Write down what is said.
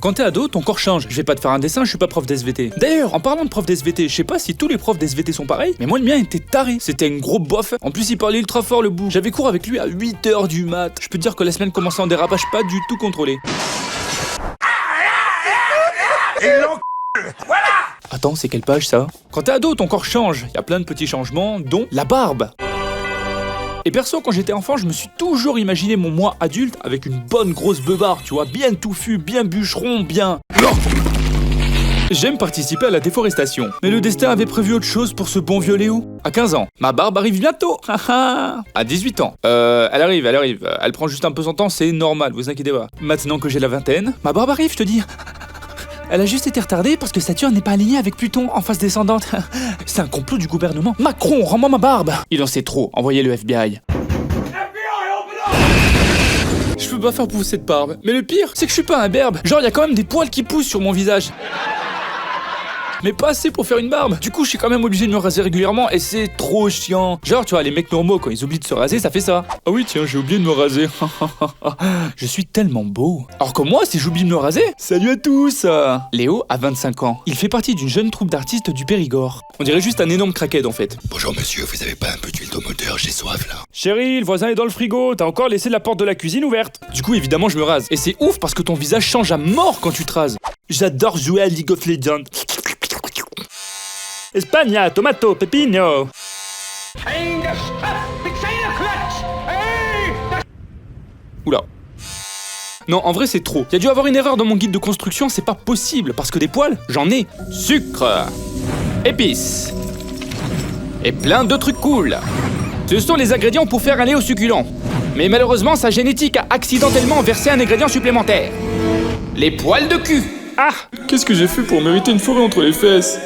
Quand t'es ado, ton corps change. Je vais pas te faire un dessin, je suis pas prof d'SVT. D'ailleurs, en parlant de prof d'SVT, je sais pas si tous les profs d'SVT sont pareils, mais moi le mien était taré. C'était un gros bof. En plus, il parlait ultra fort le bout. J'avais cours avec lui à 8h du mat. Je peux te dire que la semaine commençait en dérapage pas du tout contrôlé. Voilà. Attends, c'est quelle page ça? Quand t'es ado, ton corps change. Y a plein de petits changements, dont la barbe. Et perso, quand j'étais enfant, je me suis toujours imaginé mon moi adulte avec une bonne grosse beubare, tu vois, bien touffu, bien bûcheron, bien... J'aime participer à la déforestation. Mais le destin avait prévu autre chose pour ce bon vieux Léo. À 15 ans, ma barbe arrive bientôt. À 18 ans, elle arrive. Elle prend juste un peu son temps, c'est normal, vous inquiétez pas. Maintenant que j'ai la vingtaine, ma barbe arrive, je te dis. Elle a juste été retardée parce que Saturne n'est pas alignée avec Pluton en phase descendante. C'est un complot du gouvernement. Macron, rends-moi ma barbe. Il en sait trop, envoyez le FBI. Je peux pas faire pousser cette barbe. Mais le pire, c'est que je suis pas un berbe. Genre, y a quand même des poils qui poussent sur mon visage. Mais pas assez pour faire une barbe. Du coup, je suis quand même obligé de me raser régulièrement et c'est trop chiant. Genre, tu vois, les mecs normaux, quand ils oublient de se raser, ça fait ça. Ah oui, tiens, j'ai oublié de me raser. Je suis tellement beau. Alors que moi, si j'oublie de me raser, salut à tous. Léo a 25 ans. Il fait partie d'une jeune troupe d'artistes du Périgord. On dirait juste un énorme crackhead en fait. Bonjour monsieur, vous avez pas un peu d'huile au moteur, j'ai soif là. Chérie, le voisin est dans le frigo, t'as encore laissé la porte de la cuisine ouverte. Du coup, évidemment, je me rase. Et c'est ouf parce que ton visage change à mort quand tu te rases. J'adore jouer à League of Legends. Espagna, tomato, pepino. Oula. Non, en vrai, c'est trop. Il y a dû avoir une erreur dans mon guide de construction, c'est pas possible, parce que des poils, j'en ai. Sucre, épices, et plein de trucs cool. Ce sont les ingrédients pour faire un Léo succulent. Mais malheureusement, sa génétique a accidentellement versé un ingrédient supplémentaire. Les poils de cul. Ah! Qu'est-ce que j'ai fait pour mériter une forêt entre les fesses?